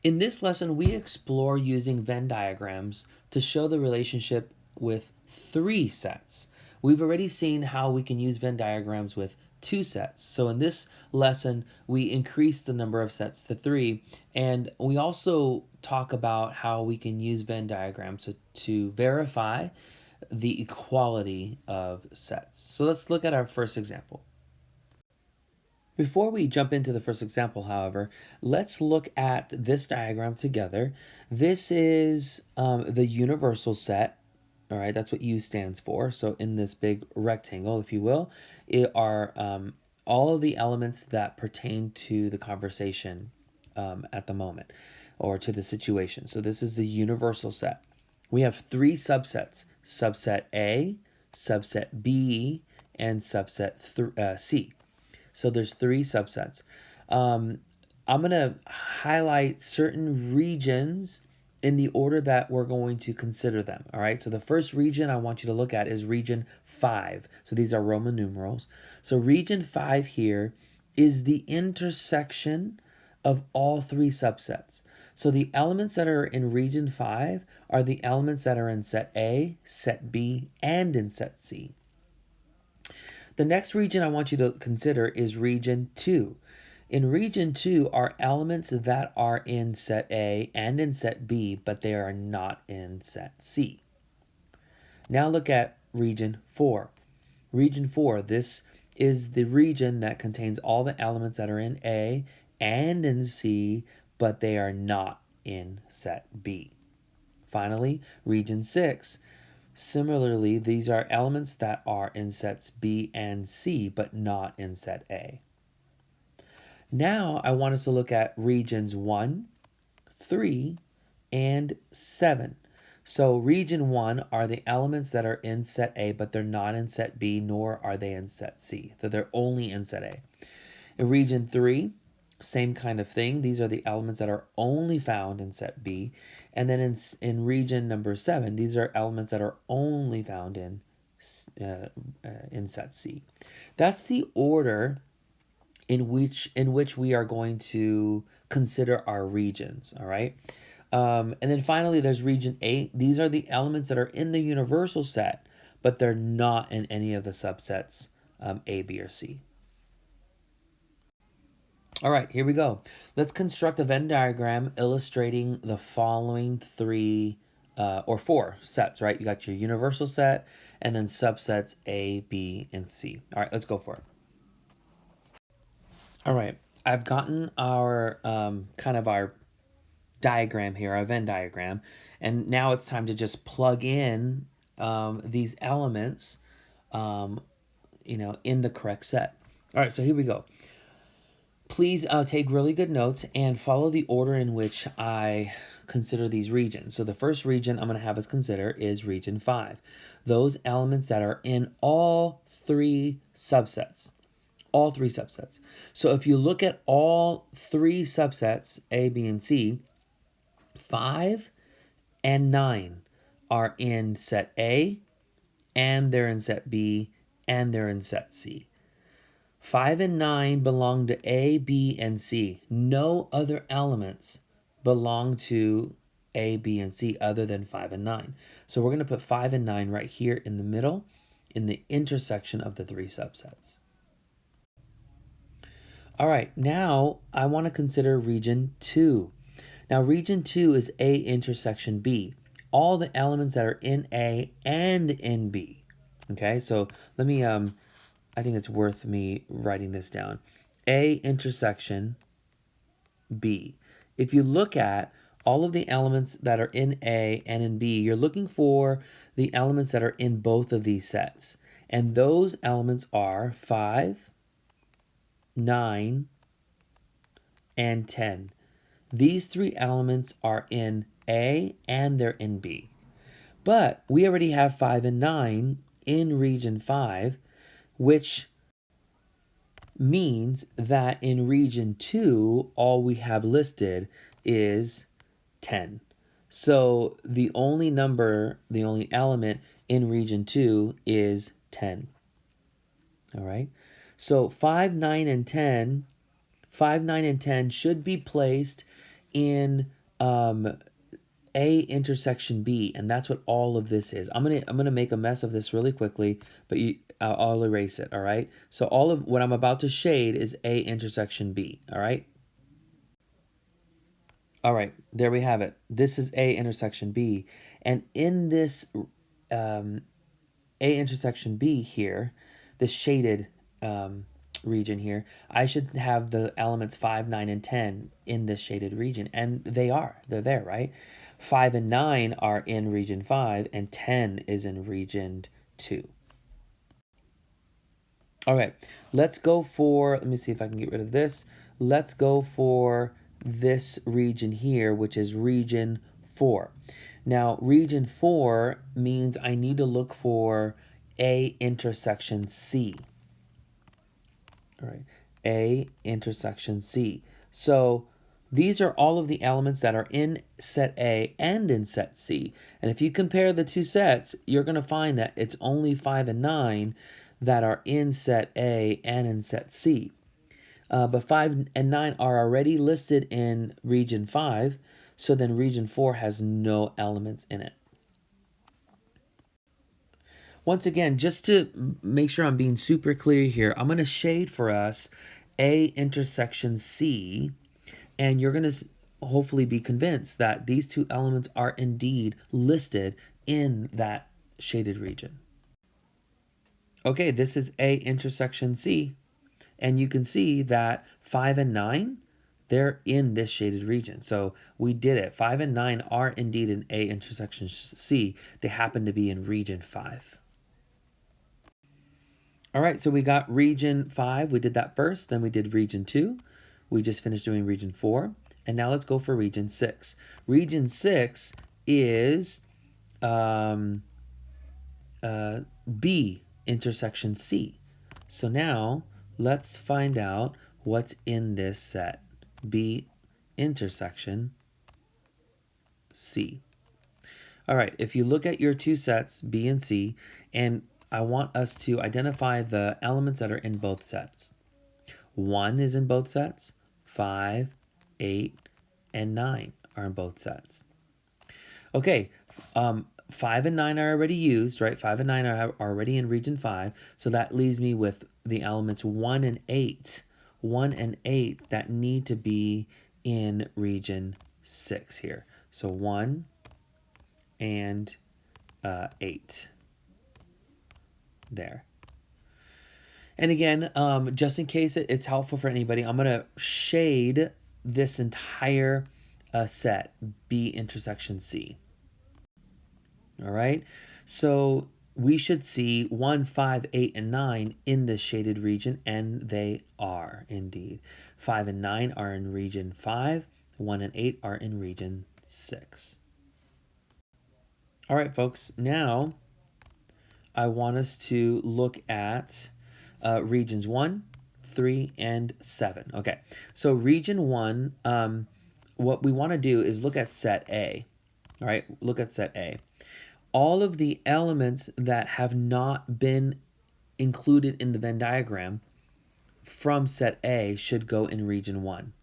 In this lesson, we explore using Venn diagrams to show the relationship with 3 sets. We've already seen how we can use Venn diagrams with 2 sets. So in this lesson, we increase the number of sets to 3, and we also talk about how we can use Venn diagrams to verify the equality of sets. So let's look at our first example. Before we jump into the first example, however, let's look at this diagram together. This is the universal set. All right, that's what U stands for. So in this big rectangle, if you will, it are all of the elements that pertain to the conversation at the moment or to the situation. So this is the universal set. We have 3 subsets: subset A, subset B, and subset C. So there's 3 subsets. I'm going to highlight certain regions in the order that we're going to consider them. All right. So the first region I want you to look at is region 5. So these are Roman numerals. So region 5 here is the intersection of all 3 subsets. So the elements that are in region 5 are the elements that are in set A, set B, and in set C. The next region I want you to consider is region 2. In region 2 are elements that are in set A and in set B, but they are not in set C. Now look at region 4. Region 4, this is the region that contains all the elements that are in A and in C, but they are not in set B. Finally, region 6. Similarly, these are elements that are in sets B and C, but not in set A. Now I want us to look at regions 1, 3, and 7. So region 1 are the elements that are in set A, but they're not in set B, nor are they in set C. So they're only in set A. In region 3, same kind of thing. These are the elements that are only found in set B. And then in region number 7, these are elements that are only found in set C. That's the order in which we are going to consider our regions, all right? And then finally, there's region 8. These are the elements that are in the universal set, but they're not in any of the subsets A, B, or C. All right, here we go. Let's construct a Venn diagram illustrating the following 3 or 4 sets, right? You got your universal set and then subsets A, B, and C. All right, let's go for it. All right, I've gotten our kind of our diagram here, our Venn diagram, and now it's time to just plug in these elements, in the correct set. All right, so here we go. Please take really good notes and follow the order in which I consider these regions. So the first region I'm going to have us consider is region 5. Those elements that are in all 3 subsets. All 3 subsets. So if you look at all 3 subsets, A, B, and C, 5 and 9 are in set A, and they're in set B, and they're in set C. 5 and 9 belong to A, B, and C. No other elements belong to A, B, and C other than 5 and 9. So we're going to put 5 and 9 right here in the middle, in the intersection of the 3 subsets. All right, now I want to consider region 2. Now region 2 is A intersection B. All the elements that are in A and in B. Okay, so let me I think it's worth me writing this down. A intersection B. If you look at all of the elements that are in A and in B, you're looking for the elements that are in both of these sets. And those elements are 5, 9, and 10. These 3 elements are in A and they're in B. But we already have 5 and 9 in region 5, which means that in region 2, all we have listed is 10. So the only element in region 2 is 10. All right. So 5, 9, and 10 should be placed in A intersection B, and that's what all of this is. I'm gonna make a mess of this really quickly, but I'll erase it. All right. So all of what I'm about to shade is A intersection B. All right. All right. There we have it. This is A intersection B, and in this A intersection B here, this shaded region here, I should have the elements 5, 9, and 10 in this shaded region. And they are. They're there, right? 5 and 9 are in region 5, and 10 is in region 2. All right, let's go for, let me see if I can get rid of this. Let's go for this region here, which is region 4. Now, region 4 means I need to look for A intersection C. All right, A intersection C. So these are all of the elements that are in set A and in set C. And if you compare the two sets, you're going to find that it's only 5 and 9 that are in set A and in set C. But 5 and 9 are already listed in region 5, so then region 4 has no elements in it. Once again, just to make sure I'm being super clear here, I'm going to shade for us A intersection C, and you're going to hopefully be convinced that these two elements are indeed listed in that shaded region. Okay, this is A intersection C, and you can see that 5 and 9, they're in this shaded region. So we did it. 5 and 9 are indeed in A intersection C. They happen to be in region 5. All right, so we got region 5. We did that first. Then we did region 2. We just finished doing region 4. And now let's go for region 6. Region 6 is B intersection C. So now let's find out what's in this set. B intersection C. All right, if you look at your two sets, B and C, and I want us to identify the elements that are in both sets. 1 is in both sets, 5, 8, and 9 are in both sets. Okay, 5 and 9 are already used, right? 5 and 9 are already in region 5, so that leaves me with the elements 1 and 8. 1 and 8 that need to be in region 6 here. So 1 and 8 there. And again, just in case it's helpful for anybody, I'm going to shade this entire set, B intersection C. All right, so we should see 1, 5, 8, and 9 in this shaded region, and they are indeed. 5 and 9 are in region 5, 1 and 8 are in region 6. All right, folks, now I want us to look at regions 1, 3, and 7. Okay, so region 1, what we want to do is look at set A. All right, look at set A. All of the elements that have not been included in the Venn diagram from set A should go in region 1.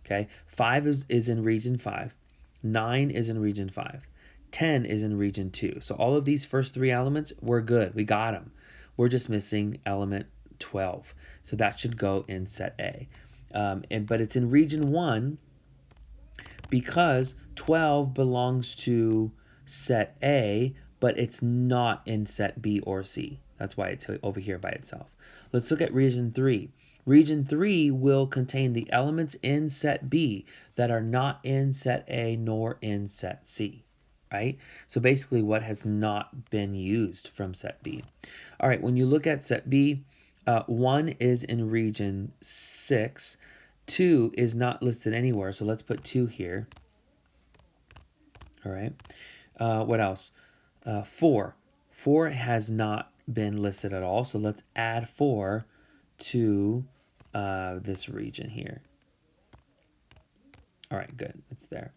Okay, 5 is in region 5. 9 is in region 5. 10 is in region 2. So all of these first three elements, we're good. We got them. We're just missing element 12. So that should go in set A. But it's in region 1 because 12 belongs to set A, but it's not in set B or C. That's why it's over here by itself. Let's look at region 3. Region 3 will contain the elements in set B that are not in set A nor in set C, right? So basically what has not been used from set B. All right, when you look at set B, 1 is in region 6. 2 is not listed anywhere, so let's put 2 here. All right. What else? 4. 4 has not been listed at all, so let's add 4 to this region here. All right, good. It's there.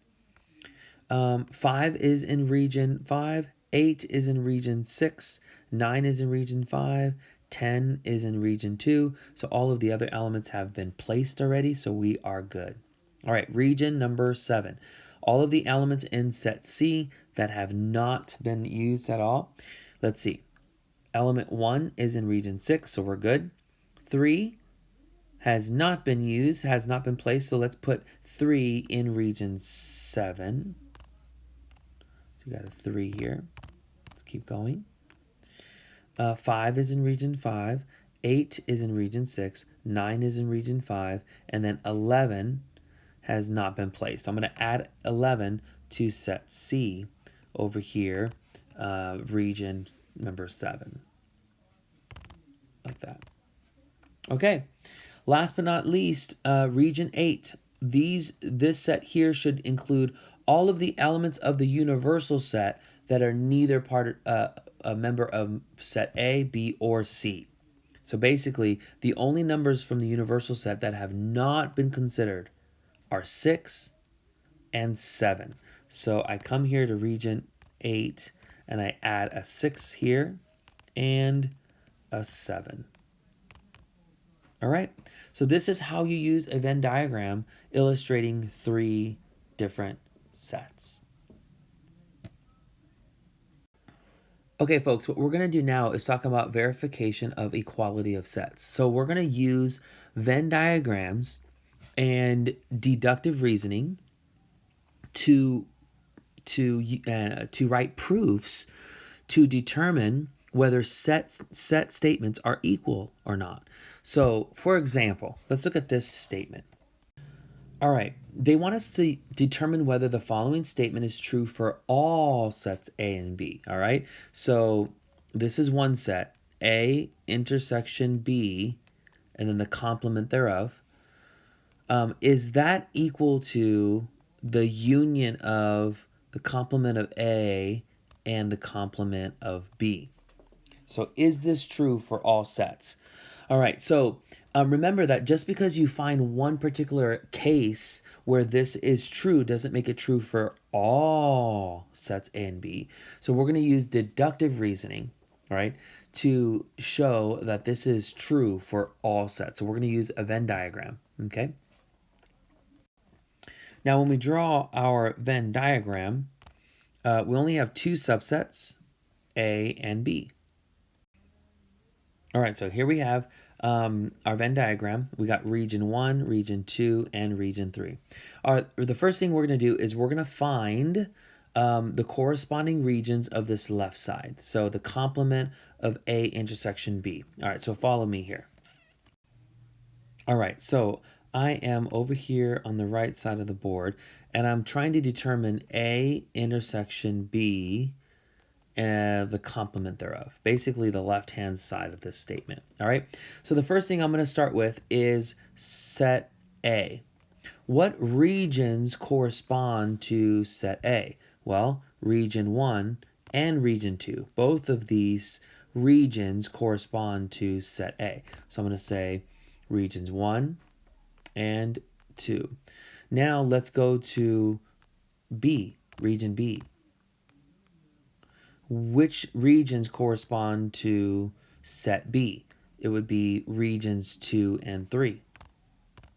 5 is in region 5. 8 is in region 6. 9 is in region 5. 10 is in region 2. So all of the other elements have been placed already, so we are good. All right, region number 7. All of the elements in set C that have not been used at all. Let's see. Element 1 is in region 6, so we're good. 3 has not been used, has not been placed, so let's put 3 in region 7. So we got a 3 here. Let's keep going. 5 is in region 5. 8 is in region 6. 9 is in region 5. And then 11 has not been placed. So I'm going to add 11 to set C over here, region number 7. Like that. Okay. Last but not least, region 8. This set here should include all of the elements of the universal set that are neither a member of set A, B, or C. So basically, the only numbers from the universal set that have not been considered are 6 and 7. So I come here to region 8 and I add a 6 here and a 7. All right, so this is how you use a Venn diagram illustrating 3 different sets. Okay, folks, what we're going to do now is talk about verification of equality of sets. So we're going to use Venn diagrams and deductive reasoning to write proofs to determine whether set statements are equal or not. So, for example, let's look at this statement. All right, they want us to determine whether the following statement is true for all sets A and B. All right, so this is one set, A intersection B, and then the complement thereof. Is that equal to the union of the complement of A and the complement of B? So is this true for all sets? All right, so remember that just because you find one particular case where this is true doesn't make it true for all sets A and B. So we're going to use deductive reasoning, all right, to show that this is true for all sets. So we're going to use a Venn diagram, okay? Now, when we draw our Venn diagram, we only have 2 subsets, A and B. All right, so here we have our Venn diagram. We got region 1, region 2, and region 3. The first thing we're going to do is we're going to find the corresponding regions of this left side. So the complement of A intersection B. All right, so follow me here. All right, so I am over here on the right side of the board, and I'm trying to determine A intersection B and the complement thereof, basically the left-hand side of this statement. All right, so the first thing I'm going to start with is set A. What regions correspond to set A? Well, region 1 and region 2. Both of these regions correspond to set A. So I'm going to say regions 1 and 2. Now let's go to B, region B. Which regions correspond to set B? It would be regions 2 and 3.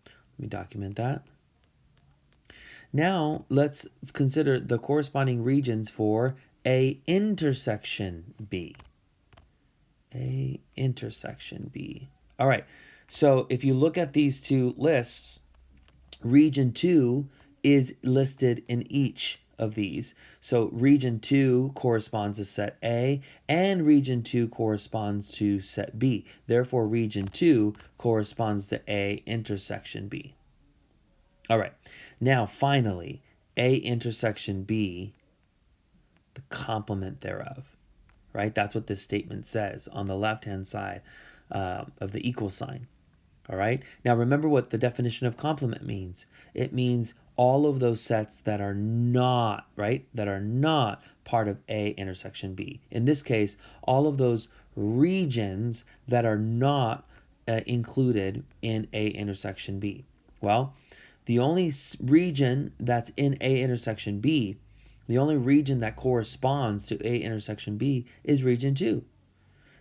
Let me document that. Now let's consider the corresponding regions for A intersection B. A intersection B. All right, so if you look at these two lists, region 2 is listed in each of these. So region 2 corresponds to set A and region 2 corresponds to set B. Therefore, region 2 corresponds to A intersection B. All right, now finally, A intersection B, the complement thereof, right? That's what this statement says on the left-hand side of the equal sign. All right, now remember what the definition of complement means. It means all of those sets that are not, right, that are not part of A intersection B. In this case, all of those regions that are not included in A intersection B. Well, the only region that's in A intersection B, the only region that corresponds to A intersection B is region 2.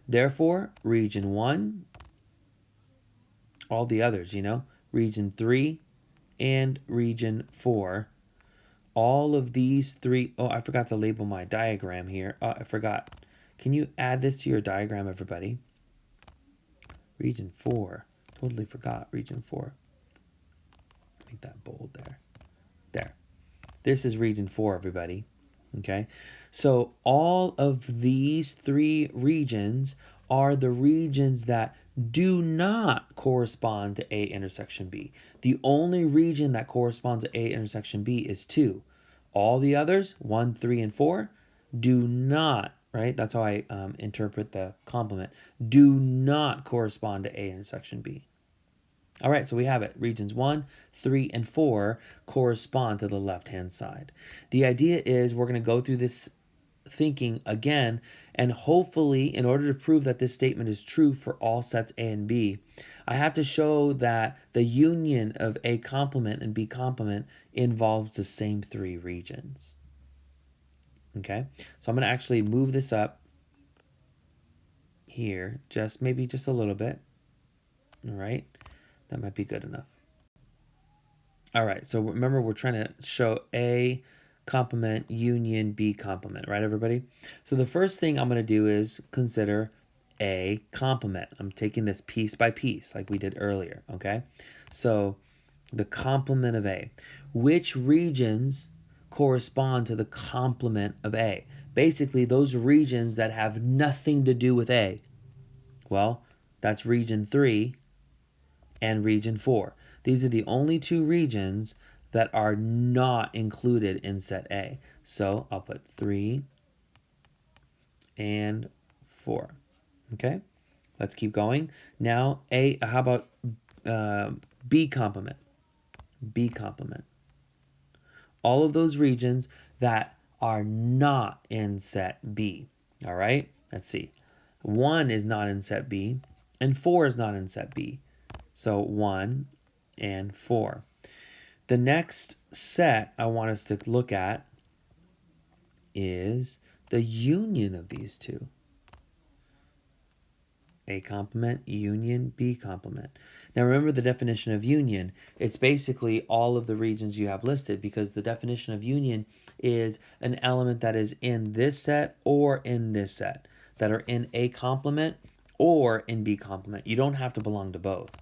Therefore, region 1, all the others, region 3 and region 4. All of these three, oh, I forgot to label my diagram here. Oh, I forgot. Can you add this to your diagram, everybody? Region 4. Totally forgot region 4. Make that bold there. There. This is region 4, everybody. Okay? So all of these three regions are the regions that do not correspond to A intersection B. The only region that corresponds to A intersection B is 2. All the others, 1, 3, and 4, do not, right? That's how I interpret the complement. Do not correspond to A intersection B. All right, so we have it. Regions 1, 3, and 4 correspond to the left-hand side. The idea is we're going to go through this thinking again, and hopefully, in order to prove that this statement is true for all sets A and B, I have to show that the union of A complement and B complement involves the same three regions. Okay, so I'm going to actually move this up here, maybe just a little bit. All right. That might be good enough. All right, so remember we're trying to show A complement union B complement, right, everybody? So the first thing I'm going to do is consider A complement. I'm taking this piece by piece like we did earlier, okay? So the complement of A. Which regions correspond to the complement of A? Basically, those regions that have nothing to do with A. Well, that's region 3 and region 4. These are the only two regions that are not included in set A. So I'll put 3 and 4. Okay, let's keep going. Now how about B complement? B complement. All of those regions that are not in set B. All right, let's see. 1 is not in set B, and 4 is not in set B. So 1 and 4. The next set I want us to look at is the union of these two. A complement, union, B complement. Now remember the definition of union. It's basically all of the regions you have listed, because the definition of union is an element that is in this set or in this set, that are in A complement or in B complement. You don't have to belong to both.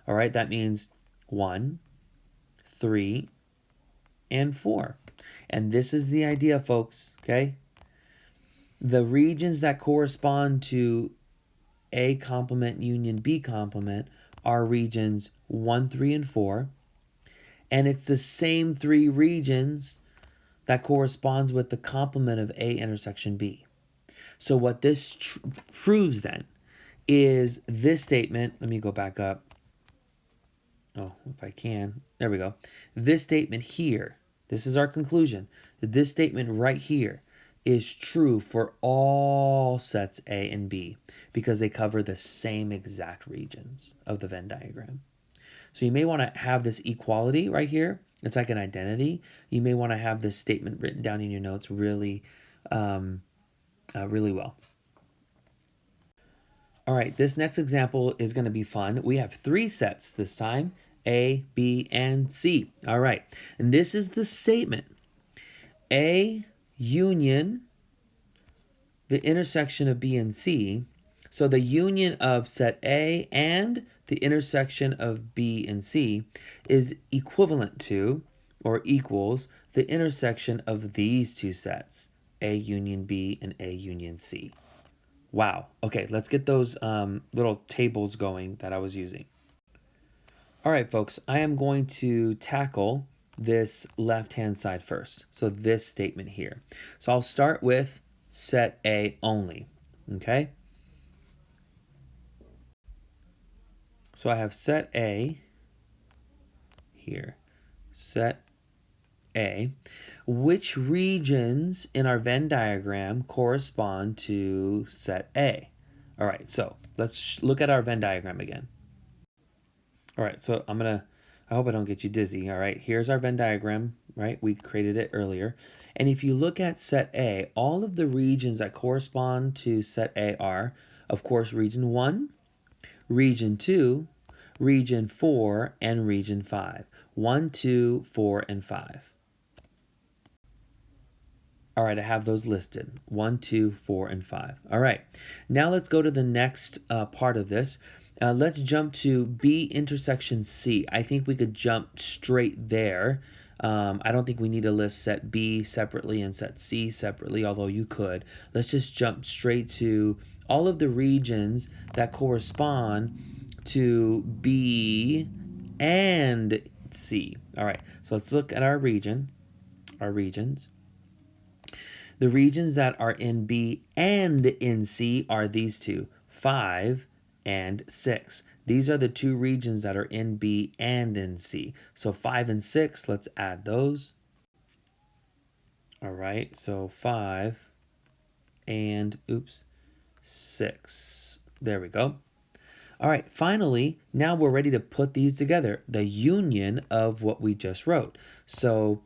All right, that means 1, 3, and 4. And this is the idea, folks, okay? The regions that correspond to A complement union B complement are regions 1, 3, and 4. And it's the same three regions that corresponds with the complement of A intersection B. So what this proves then is this statement. Let me go back up. Oh, if I can. There we go. This statement here, this is our conclusion. This statement right here is true for all sets A and B because they cover the same exact regions of the Venn diagram. So you may want to have this equality right here. It's like an identity. You may want to have this statement written down in your notes really well. All right, this next example is going to be fun. We have 3 sets this time, A, B, and C. All right, and this is the statement. A union the intersection of B and C. So the union of set A and the intersection of B and C is equivalent to or equals the intersection of these two sets, A union B and A union C. Wow. Okay, let's get those little tables going that I was using. All right, folks, I am going to tackle this left-hand side first. So this statement here. So I'll start with set A only, okay? So I have set A here, set A. Which regions in our Venn diagram correspond to set A? All right, so let's look at our Venn diagram again. All right, so I hope I don't get you dizzy. All right, here's our Venn diagram, right? We created it earlier. And if you look at set A, all of the regions that correspond to set A are, of course, region 1, region 2, region 4, and region 5. 1, 2, 4, and 5. All right, I have those listed. 1, 2, 4, and 5. All right, now let's go to the next part of this. Let's jump to B intersection C. I think we could jump straight there. I don't think we need to list set B separately and set C separately, although you could. Let's just jump straight to all of the regions that correspond to B and C. All right, so let's look at our regions. The regions that are in B and in C are these two, 5 and 6. These are the two regions that are in B and in C. So 5 and 6, let's add those. All right, so 5 and, 6. There we go. All right, finally, now we're ready to put these together, the union of what we just wrote. So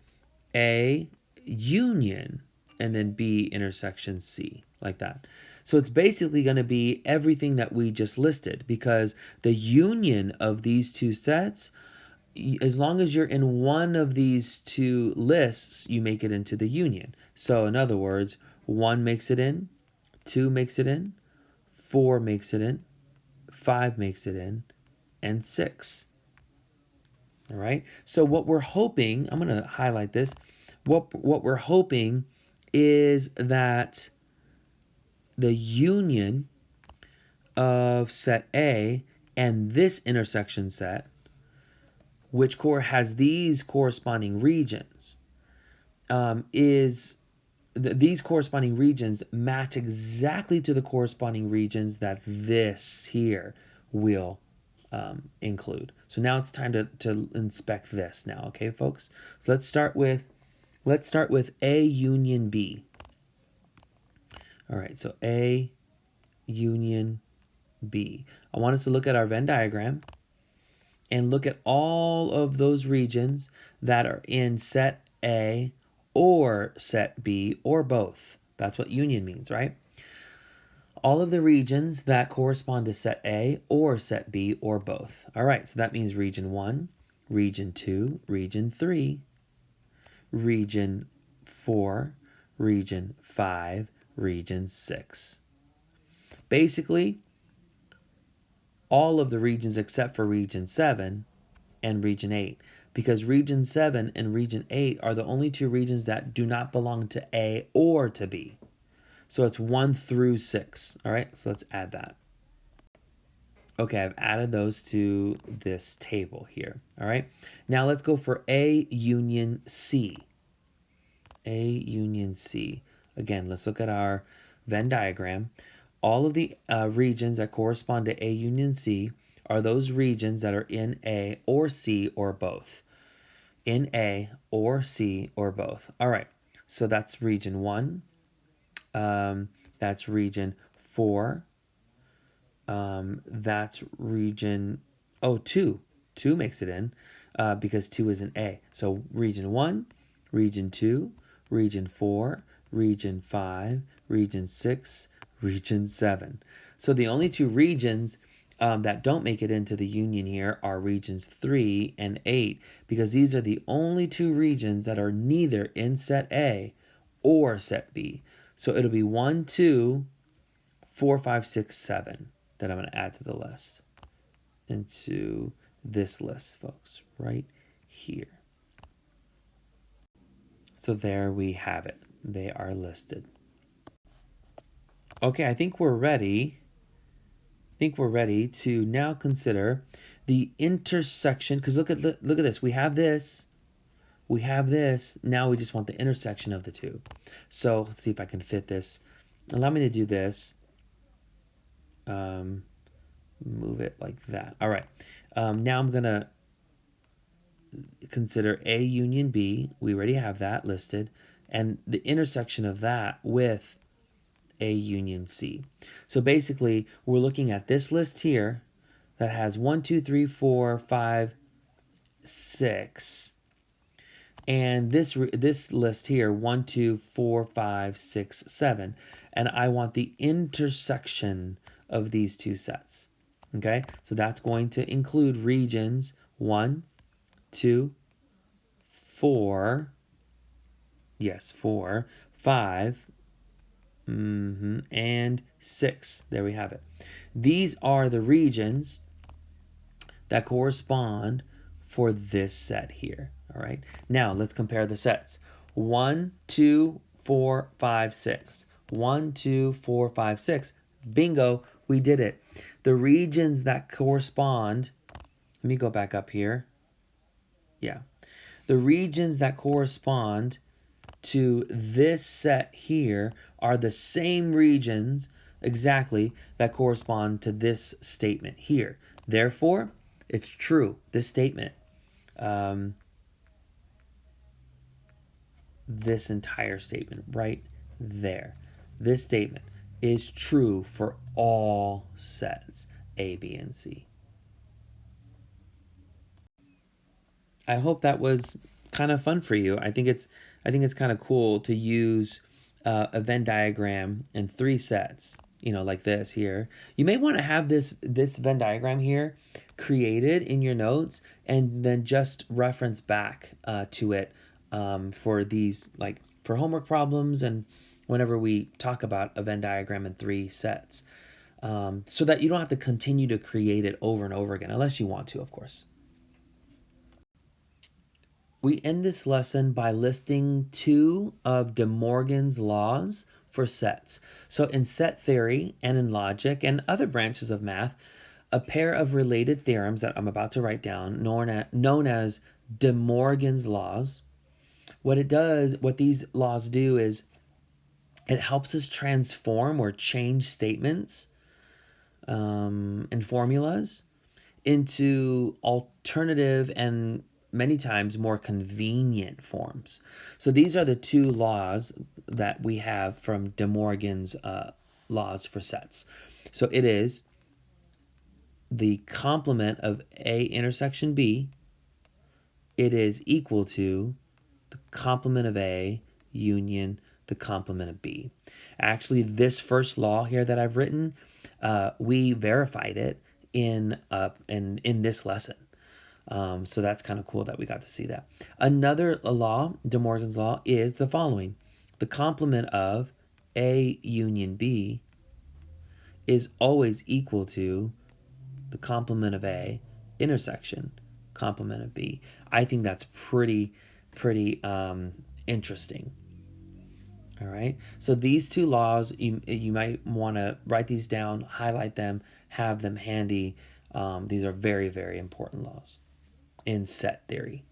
A union and then B intersection C, like that. So it's basically going to be everything that we just listed, because the union of these two sets, as long as you're in one of these two lists, you make it into the union. So in other words, 1 makes it in, 2 makes it in, 4 makes it in, 5 makes it in, and 6. All right. So what we're hoping, I'm going to highlight this. What we're hoping is that the union of set A and this intersection set, which has these corresponding regions, these corresponding regions match exactly to the corresponding regions that this here will include. So now it's time to inspect this now, okay, folks? So let's start with A union B. All right, so A union B. I want us to look at our Venn diagram and look at all of those regions that are in set A or set B or both. That's what union means, right? All of the regions that correspond to set A or set B or both. All right, so that means region 1, region 2, region 3, region 4, region 5, region 6. Basically, all of the regions except for region 7 and region 8, because region 7 and region 8 are the only two regions that do not belong to A or to B. So it's 1 through 6. All right, so let's add that. Okay, I've added those to this table here. All right, now let's go for A union C. A union C. Again, let's look at our Venn diagram. All of the regions that correspond to A union C are those regions that are in A or C or both. In A or C or both. All right, so that's region 1. That's region 4. That's region, 2. 2 makes it in because 2 is in A. So region 1, region 2, region 4, region 5, region 6, region 7. So the only two regions that don't make it into the union here are regions 3 and 8, because these are the only two regions that are neither in set A or set B. So it'll be 1, 2, 4, 5, 6, 7 that I'm going to add to the list, into this list, folks, right here. So there we have it. They are listed. Okay, I think we're ready. To now consider the intersection, because look at this. We have this. Now we just want the intersection of the two. So let's see if I can fit this. Allow me to do this. Move it like that. All right. Now I'm going to consider A union B. We already have that listed. And the intersection of that with A union C. So basically, we're looking at this list here that has 1, 2, 3, 4, 5, 6. And this list here, 1, 2, 4, 5, 6, 7. And I want the intersection of these two sets. Okay, so that's going to include regions 1, 2, 4, yes, 4, 5, and 6. There we have it. These are the regions that correspond for this set here. All right. Now let's compare the sets. 1, 2, 4, 5, 6. 1, 2, 4, 5, 6. Bingo, we did it. The regions that correspond, let me go back up here. Yeah. The regions that correspond to this set here are the same regions exactly that correspond to this statement here. Therefore, it's true. This statement, this entire statement right there, this statement is true for all sets A, B, and C. I hope that was kind of fun for you. I think it's kind of cool to use a Venn diagram in 3 sets. Like this here. You may want to have this Venn diagram here created in your notes, and then just reference back to it for these, like, for homework problems, and whenever we talk about a Venn diagram in 3 sets, so that you don't have to continue to create it over and over again, unless you want to, of course. We end this lesson by listing 2 of De Morgan's laws for sets. So in set theory and in logic and other branches of math, a pair of related theorems that I'm about to write down, known as De Morgan's laws. What these laws do is it helps us transform or change statements and formulas into alternative and many times more convenient forms. So these are the 2 laws that we have from De Morgan's laws for sets. So it is the complement of A intersection B, it is equal to the complement of A union the complement of B. Actually, this first law here that I've written, we verified it in this lesson. So that's kind of cool that we got to see that. Another law, De Morgan's law, is the following. The complement of A union B is always equal to the complement of A intersection complement of B. I think that's pretty interesting. All right. So these 2 laws, you might want to write these down, highlight them, have them handy. These are very, very important laws in set theory.